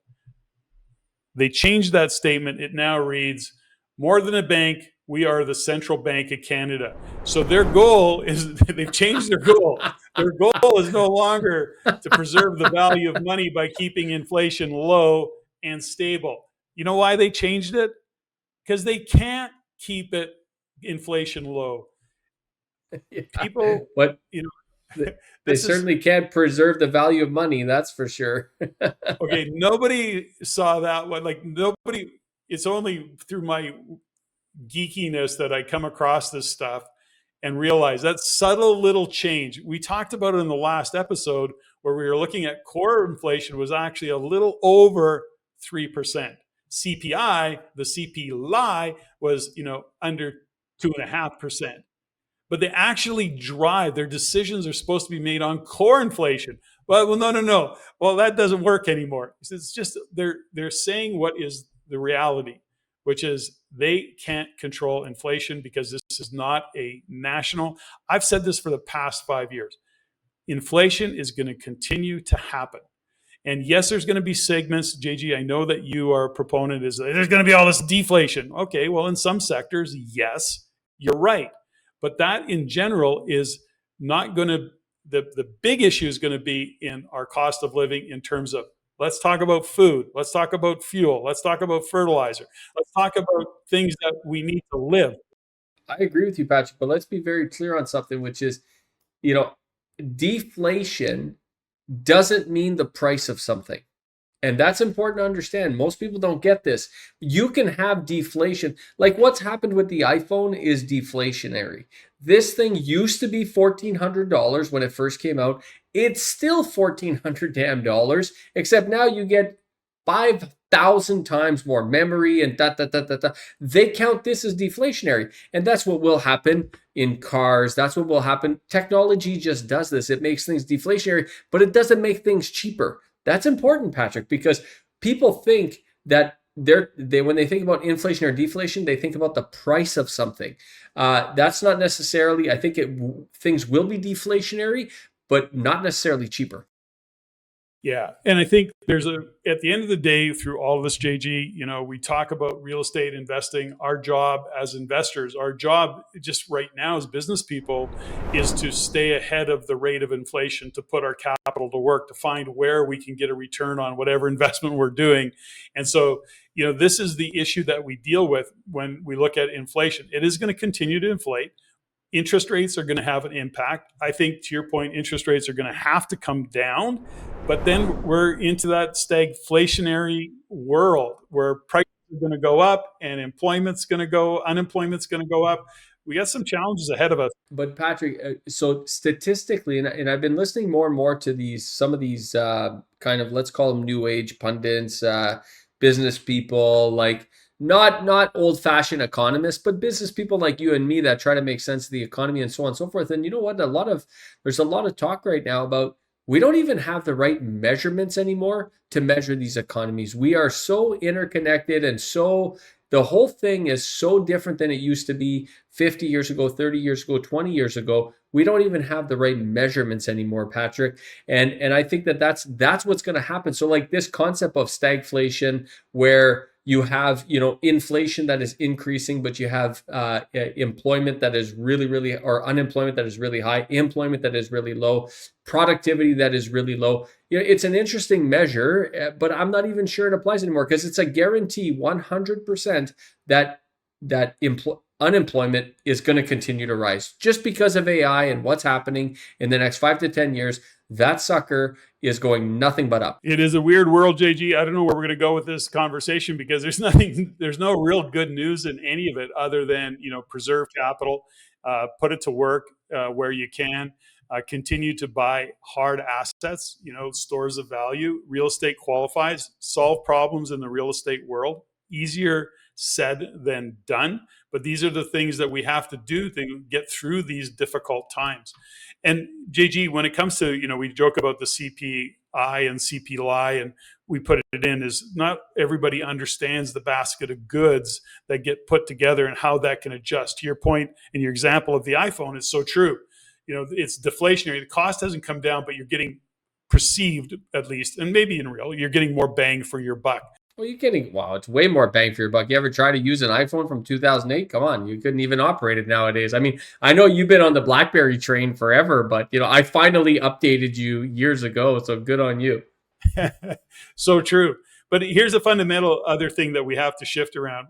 They changed that statement. It now reads, more than a bank, we are the central bank of Canada. So their goal is, they've changed their goal. Their goal is no longer to preserve the value of money by keeping inflation low and stable. You know why they changed it? Because they can't keep it inflation low. Yeah. People, But you know, they this is certainly can't preserve the value of money, that's for sure. okay. Nobody saw that one. Like nobody, it's only through my geekiness that I come across this stuff and realize that subtle little change. We talked about it in the last episode where we were looking at core inflation was actually a little over 3%. CPI, the CPI was, under 2.5%. But they actually drive, their decisions are supposed to be made on core inflation. Well, no, no, no. Well, that doesn't work anymore. It's just they're saying what is the reality, which is they can't control inflation because this is not a national. I've said this for the past 5 years. Inflation is going to continue to happen. And yes, there's going to be segments, JG, I know that you are a proponent is there's going to be all this deflation. Okay, well, in some sectors, yes, you're right. But that in general is not going to, the big issue is going to be in our cost of living in terms of, let's talk about food, let's talk about fuel, let's talk about fertilizer, let's talk about things that we need to live. I agree with you, Patrick, but let's be very clear on something, which is, you know, deflation doesn't mean the price of something. And that's important to understand. Most people don't get this. You can have deflation. Like what's happened with the iPhone is deflationary. This thing used to be $1,400 when it first came out. It's still $1,400 damn dollars, except now you get 5,000 times more memory and da da da da da. They count this as deflationary. And that's what will happen in cars. That's what will happen. Technology just does this. It makes things deflationary, but it doesn't make things cheaper. That's important, Patrick, because people think that they when they think about inflation or deflation, they think about the price of something. That's not necessarily. I think things will be deflationary, but not necessarily cheaper. Yeah. And I think at the end of the day, through all of this, JG, we talk about real estate investing. Our job as investors, our job just right now as business people is to stay ahead of the rate of inflation, to put our capital to work, to find where we can get a return on whatever investment we're doing. And so, this is the issue that we deal with when we look at inflation. It is going to continue to inflate. Interest rates are going to have an impact. I think, to your point, interest rates are going to have to come down. But then we're into that stagflationary world where prices are going to go up and unemployment's going to go up. We got some challenges ahead of us. But Patrick, so statistically, and I've been listening more and more to some of these kind of, let's call them new age pundits, business people, like not old fashioned economists, but business people like you and me that try to make sense of the economy and so on and so forth. And you know what? There's a lot of talk right now about we don't even have the right measurements anymore to measure these economies. We are so interconnected and the whole thing is so different than it used to be 50 years ago, 30 years ago, 20 years ago. We don't even have the right measurements anymore, Patrick. And I think that's what's going to happen. So like this concept of stagflation, where you have, inflation that is increasing, but you have employment that is really, really, or unemployment that is really high, employment that is really low, productivity that is really low. It's an interesting measure, but I'm not even sure it applies anymore because it's a guarantee 100% that unemployment is going to continue to rise just because of AI and what's happening in the next 5 to 10 years. That sucker is going nothing but up. It is a weird world, JG. I don't know where we're going to go with this conversation because there's no real good news in any of it other than, preserve capital, put it to work where you can, continue to buy hard assets, stores of value. Real estate qualifies, solve problems in the real estate world. Easier said than done, but these are the things that we have to do to get through these difficult times. And JG, when it comes to, we joke about the CPI and CPI, and we put it in, is not everybody understands the basket of goods that get put together and how that can adjust. To your point and your example of the iPhone is so true. It's deflationary. The cost hasn't come down, but you're getting perceived at least, and maybe in real, you're getting more bang for your buck. Well, you're getting, wow, it's way more bang for your buck. You ever try to use an iPhone from 2008? Come on, you couldn't even operate it nowadays. I mean, I know you've been on the BlackBerry train forever, but I finally updated you years ago, so good on you. So true. But here's a fundamental other thing that we have to shift around.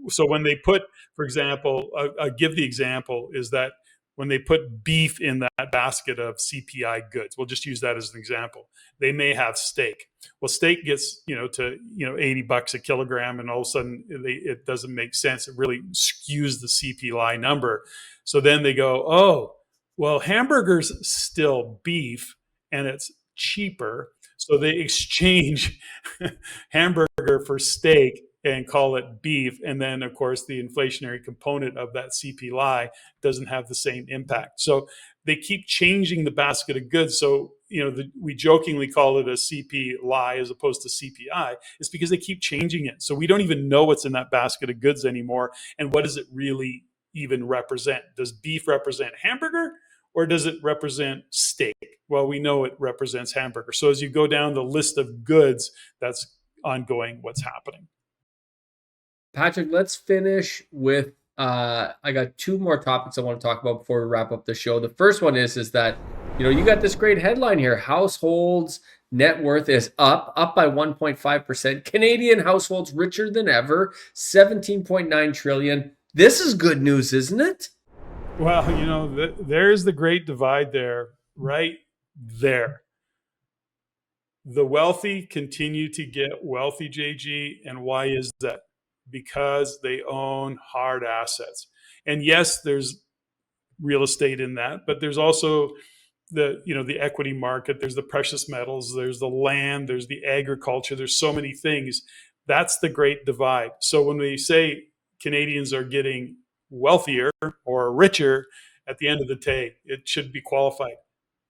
So when they put, for example, I'll give the example is that when they put beef in that basket of CPI goods, we'll just use that as an example. They may have steak. Well, steak gets to $80 a kilogram, and all of a sudden it doesn't make sense. It really skews the CPI number. So then they go, oh, well, hamburgers still beef, and it's cheaper. So they exchange hamburger for steak and call it beef. And then, of course, the inflationary component of that CPI doesn't have the same impact. So they keep changing the basket of goods. So, we jokingly call it a CPI as opposed to CPI. It's because they keep changing it. So we don't even know what's in that basket of goods anymore. And what does it really even represent? Does beef represent hamburger, or does it represent steak? Well, we know it represents hamburger. So as you go down the list of goods, that's ongoing what's happening. Patrick, let's finish with I got two more topics I want to talk about before we wrap up the show. The first one is that you got this great headline here. Households net worth is up by 1.5%. Canadian households richer than ever, 17.9 trillion. This is good news, isn't it? Well, there's the great divide there, right there. The wealthy continue to get wealthy, JG. And why is that? Because they own hard assets. And yes, there's real estate in that, but there's also the equity market, there's the precious metals, there's the land, there's the agriculture, there's so many things. That's the great divide. So when we say Canadians are getting wealthier or richer, at the end of the day, it should be qualified.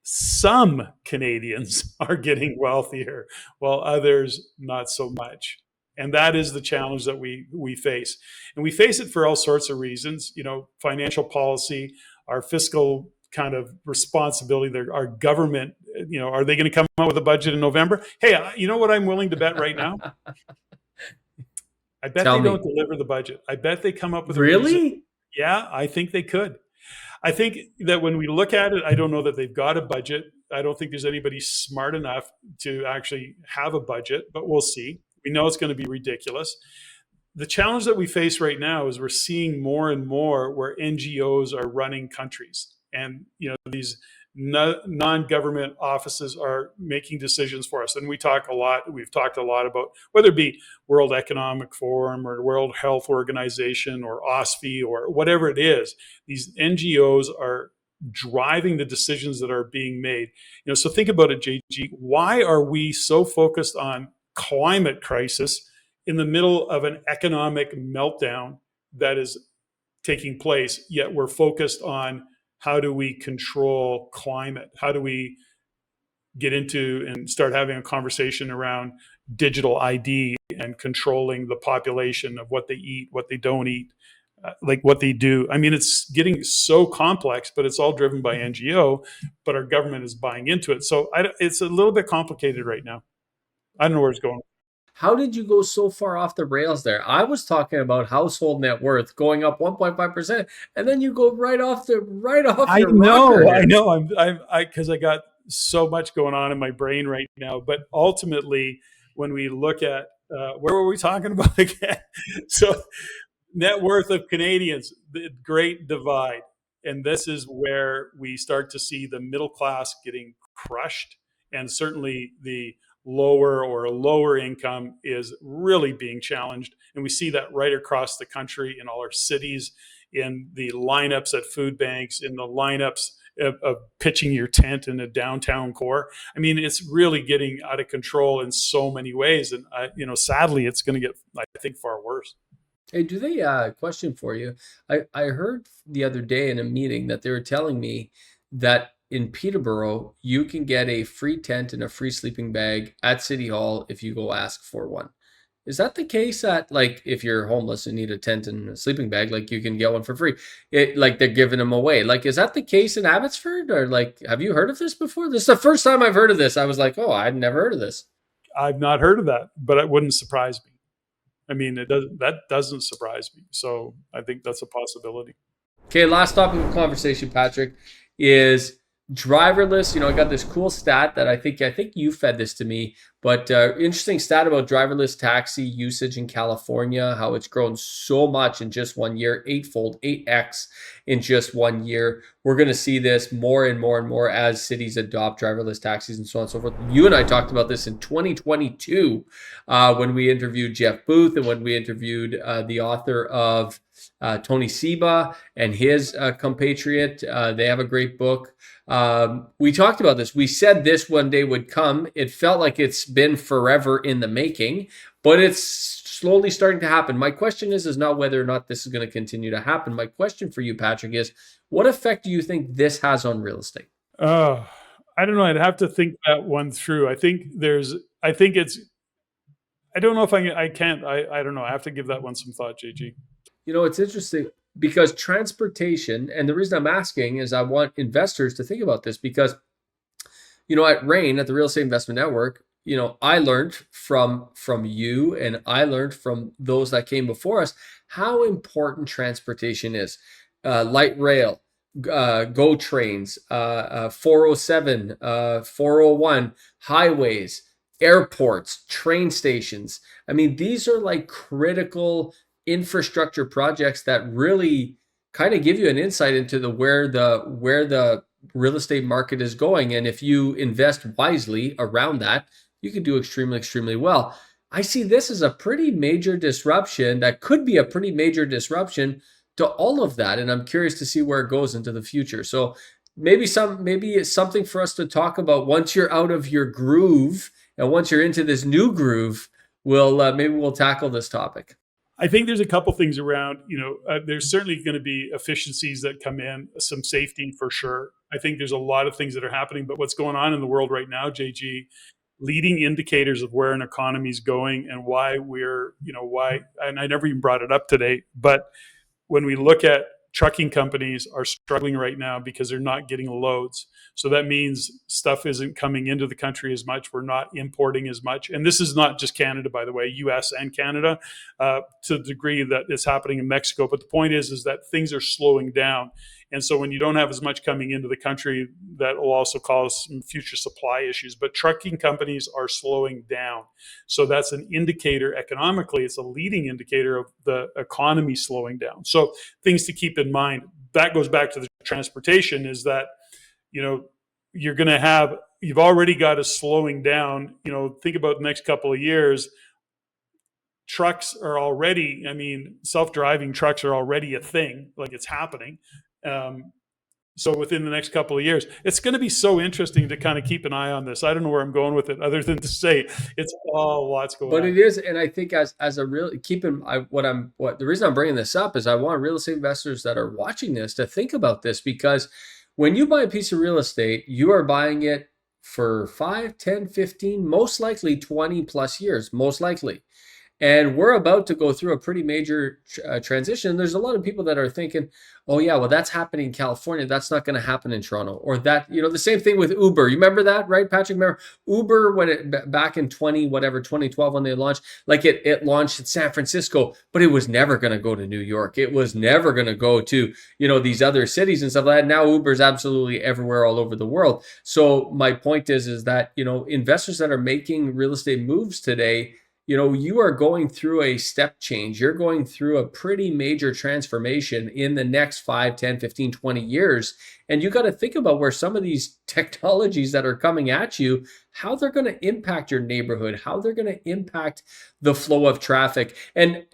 Some Canadians are getting wealthier, while others not so much. And that is the challenge that we face. And we face it for all sorts of reasons, financial policy, our fiscal kind of responsibility, our government, are they going to come out with a budget in November? Hey, you know what I'm willing to bet right now? I bet they don't deliver the budget. I bet they come up with a reason. Yeah, I think they could. I think that when we look at it, I don't know that they've got a budget. I don't think there's anybody smart enough to actually have a budget, but we'll see. We know it's going to be ridiculous. The challenge that we face right now is we're seeing more and more where NGOs are running countries. And, these non-government offices are making decisions for us. And we've talked a lot about whether it be World Economic Forum or World Health Organization or OSFI or whatever it is. These NGOs are driving the decisions that are being made. So think about it, JG. Why are we so focused on climate crisis in the middle of an economic meltdown that is taking place, yet we're focused on how do we control climate? How do we get into and start having a conversation around digital ID and controlling the population of what they eat, what they don't eat, like what they do? I mean, it's getting so complex, but it's all driven by NGO, but our government is buying into it. So it's a little bit complicated right now. I don't know where it's going. How did you go so far off the rails there? I was talking about household net worth going up 1.5%, and then you go right off your rocker. I know. Because I got so much going on in my brain right now. But ultimately, when we look at where were we talking about again? So, net worth of Canadians, the great divide, and this is where we start to see the middle class getting crushed, and certainly the lower income is really being challenged. And we see that right across the country in all our cities, in the lineups at food banks, in the lineups of pitching your tent in a downtown core. I mean, it's really getting out of control in so many ways. And, sadly, it's going to get, I think, far worse. Hey, do they, question for you. I heard the other day in a meeting that they were telling me that in Peterborough, you can get a free tent and a free sleeping bag at City Hall if you go ask for one. Is that the case that, like, if you're homeless and need a tent and a sleeping bag, like you can get one for free? Like they're giving them away. Like, is that the case in Abbotsford? Or like, have you heard of this before? This is the first time I've heard of this. I was like, oh, I'd never heard of this. I've not heard of that, but it wouldn't surprise me. I mean, that doesn't surprise me. So I think that's a possibility. Okay, last topic of conversation, Patrick, is driverless. I got this cool stat that I think you fed this to me, but interesting stat about driverless taxi usage in California, how it's grown so much in just 1 year, eightfold, 8x in just 1 year. We're going to see this more and more and more as cities adopt driverless taxis and so on and so forth. You and I talked about this in 2022 when we interviewed Jeff Booth and when we interviewed the author of Tony Seba and his compatriot. They have a great book. We talked about this. We said this one day would come. It felt like it's been forever in the making, but it's slowly starting to happen. My question is not whether or not this is going to continue to happen. My question for you, Patrick, is what effect do you think this has on real estate? I don't know. I'd have to think that one through. I think it's, I don't know if I can't, I don't know. I have to give that one some thought, JG. It's interesting because transportation, and the reason I'm asking is I want investors to think about this because, at REIN, at the Real Estate Investment Network, I learned from you and I learned from those that came before us how important transportation is. Light rail, GO trains, 407, 401, highways, airports, train stations. I mean, these are like critical infrastructure projects that really kind of give you an insight into where the real estate market is going. And if you invest wisely around that, you can do extremely, extremely well. I see this as a pretty major disruption that could be a pretty major disruption to all of that. And I'm curious to see where it goes into the future. So maybe it's something for us to talk about once you're out of your groove and once you're into this new groove, maybe we'll tackle this topic. I think there's a couple things around, there's certainly going to be efficiencies that come in, some safety for sure. I think there's a lot of things that are happening, but what's going on in the world right now, JG, leading indicators of where an economy is going and why and I never even brought it up today, but when we look at trucking companies are struggling right now because they're not getting loads. So that means stuff isn't coming into the country as much. We're not importing as much. And this is not just Canada, by the way, US and Canada, to the degree that it's happening in Mexico. But the point is that things are slowing down. And so when you don't have as much coming into the country, that will also cause some future supply issues. But trucking companies are slowing down. So that's an indicator economically. It's a leading indicator of the economy slowing down. So things to keep in mind. That goes back to the transportation is that, you've already got a slowing down. Think about the next couple of years. Trucks are already, self-driving trucks are already a thing, like it's happening. So within the next couple of years, it's going to be so interesting to kind of keep an eye on this. I don't know where I'm going with it other than to say it's all lots going on. But it is, and I think as a real the reason I'm bringing this up is I want real estate investors that are watching this to think about this, because when you buy a piece of real estate, you are buying it for 5, 10, 15, most likely 20 plus years, most likely. And we're about to go through a pretty major transition. There's a lot of people that are thinking, oh yeah, well, that's happening in California. That's not going to happen in Toronto. Or that, the same thing with Uber. You remember that, right, Patrick? Remember Uber back in 2012 when they launched, like it launched in San Francisco, but it was never going to go to New York. It was never going to go to, these other cities and stuff like that. Now Uber's absolutely everywhere all over the world. So my point is that, investors that are making real estate moves today, you are going through a step change. You're going through a pretty major transformation in the next 5, 10, 15, 20 years. And you got to think about where some of these technologies that are coming at you, how they're going to impact your neighborhood, how they're going to impact the flow of traffic. And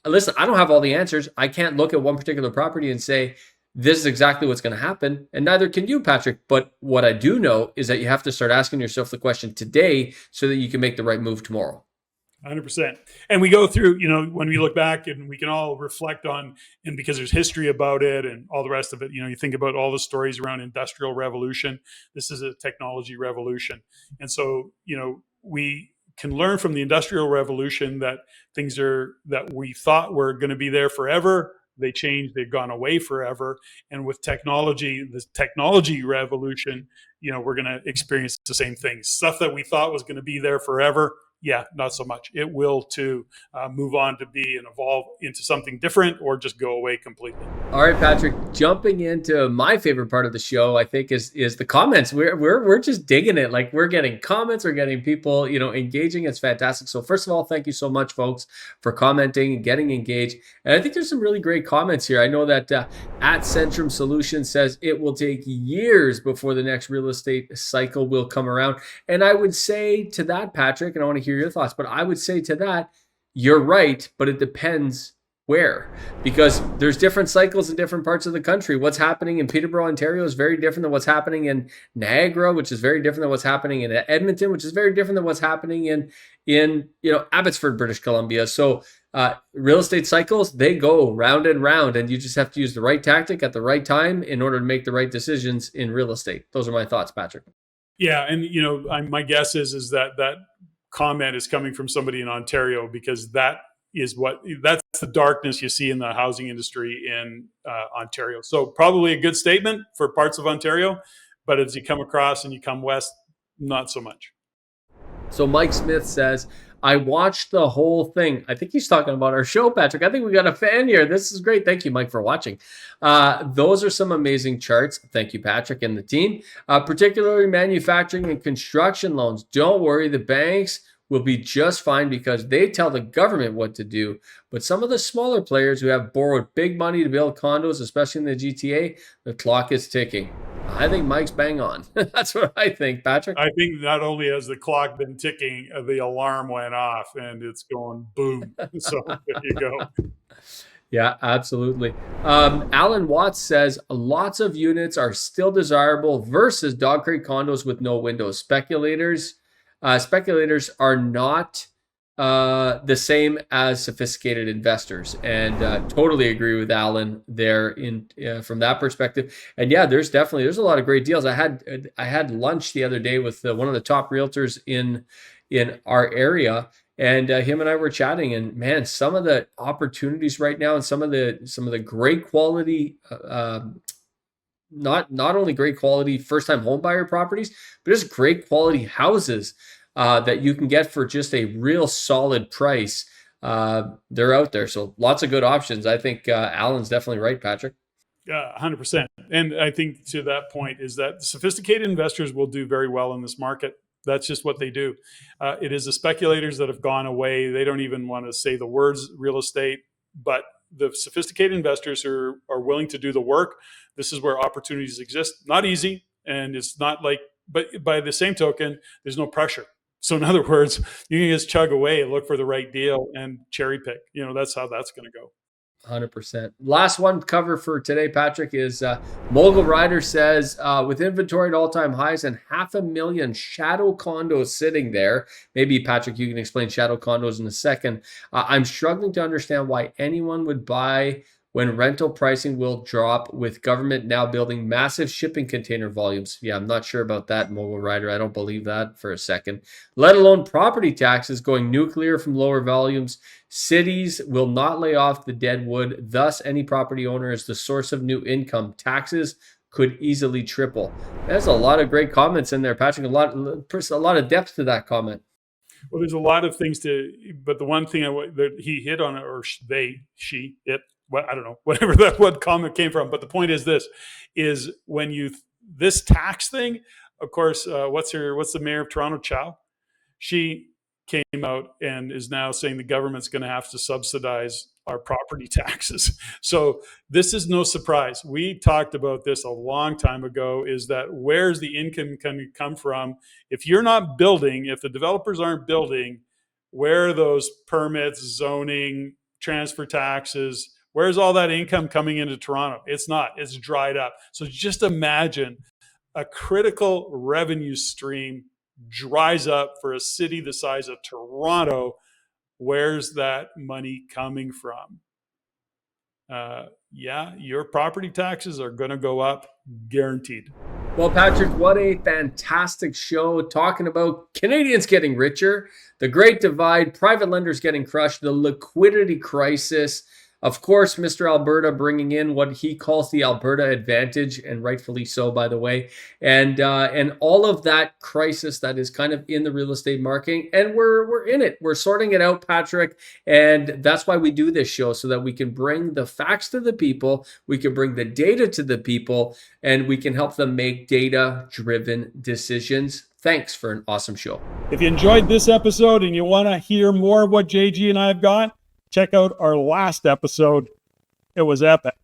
listen, I don't have all the answers. I can't look at one particular property and say, this is exactly what's going to happen. And neither can you, Patrick. But what I do know is that you have to start asking yourself the question today so that you can make the right move tomorrow. 100%. And we go through, when we look back and we can all reflect on, and because there's history about it and all the rest of it, you think about all the stories around industrial revolution. This is a technology revolution. And so, we can learn from the Industrial Revolution that things that we thought were going to be there forever, they changed, they've gone away forever. And with technology, the technology revolution, we're going to experience the same thing. Stuff that we thought was going to be there forever, yeah, not so much. It will too move on to be and evolve into something different, or just go away completely. All right, Patrick, jumping into my favorite part of the show, I think is the comments. We're just digging it. Like, we're getting comments, we're getting people, engaging. It's fantastic. So first of all, thank you so much, folks, for commenting and getting engaged. And I think there's some really great comments here. I know that at Centrum Solutions says it will take years before the next real estate cycle will come around. And I would say to that, Patrick, and I want to hear your thoughts, but I would say to that, you're right, but it depends where, because there's different cycles in different parts of the country. What's happening in Peterborough, Ontario is very different than what's happening in Niagara, which is very different than what's happening in Edmonton, which is very different than what's happening in Abbotsford, British Columbia. So real estate cycles, they go round and round, and you just have to use the right tactic at the right time in order to make the right decisions in real estate. Those are my thoughts, Patrick. Yeah, and my guess is that comment is coming from somebody in Ontario, because that's the darkness you see in the housing industry in Ontario. So probably a good statement for parts of Ontario, but as you come across and you come west, not so much. So Mike Smith says, I watched the whole thing. I think he's talking about our show, Patrick. I think we got a fan here. This is great. Thank you, Mike, for watching. Those are some amazing charts. Thank you, Patrick and the team. Particularly manufacturing and construction loans. Don't worry, the banks will be just fine because they tell the government what to do. But some of the smaller players who have borrowed big money to build condos, especially in the GTA, the clock is ticking. I think Mike's bang on. That's what I think, Patrick. I think not only has the clock been ticking, the alarm went off and it's going boom. So there you go. Yeah, absolutely. Alan Watts says lots of units are still desirable versus dog crate condos with no windows. Speculators are not the same as sophisticated investors, and totally agree with Alan there from that perspective. And yeah, there's a lot of great deals. I had lunch the other day with one of the top realtors in our area, and him and I were chatting, and man, some of the opportunities right now and some of the great quality, not only great quality first-time home buyer properties, but just great quality houses that you can get for just a real solid price. They're out there. So lots of good options. I think Alan's definitely right, Patrick. 100%. And I think to that point is that sophisticated investors will do very well in this market. That's just what they do. It is the speculators that have gone away. They don't even want to say the words real estate, but the sophisticated investors who are willing to do the work, this is where opportunities exist. Not easy, and it's not like, but by the same token, there's no pressure. So in other words, you can just chug away, look for the right deal, and cherry pick. That's how that's going to go. 100%. Last one cover for today, Patrick, is Mogul Rider says, with inventory at all-time highs and 500,000 shadow condos sitting there. Maybe, Patrick, you can explain shadow condos in a second. I'm struggling to understand why anyone would buy when rental pricing will drop with government now building massive shipping container volumes. Yeah, I'm not sure about that, Mogul Rider. I don't believe that for a second. Let alone property taxes going nuclear from lower volumes. Cities will not lay off the dead wood. Thus, any property owner is the source of new income. Taxes could easily triple. There's a lot of great comments in there, Patrick. A lot of depth to that comment. Well, there's a lot of things but the one thing that he hit on, or it, I don't know, whatever that one comment came from. But the point is this, is when this tax thing, of course, what's the mayor of Toronto, Chow? She came out and is now saying the government's going to have to subsidize our property taxes. So this is no surprise. We talked about this a long time ago, is that where's the income going to come from? If you're not building, if the developers aren't building, where are those permits, zoning, transfer taxes? Where's all that income coming into Toronto? It's not. It's dried up. So just imagine a critical revenue stream dries up for a city the size of Toronto. Where's that money coming from? Yeah, your property taxes are going to go up, guaranteed. Well, Patrick, what a fantastic show talking about Canadians getting richer, the Great Divide, private lenders getting crushed, the liquidity crisis. Of course, Mr. Alberta bringing in what he calls the Alberta advantage, and rightfully so, by the way, and all of that crisis that is kind of in the real estate market, and we're in it. We're sorting it out, Patrick, and that's why we do this show, so that we can bring the facts to the people, we can bring the data to the people, and we can help them make data-driven decisions. Thanks for an awesome show. If you enjoyed this episode and you want to hear more of what JG and I have got, check out our last episode. It was epic.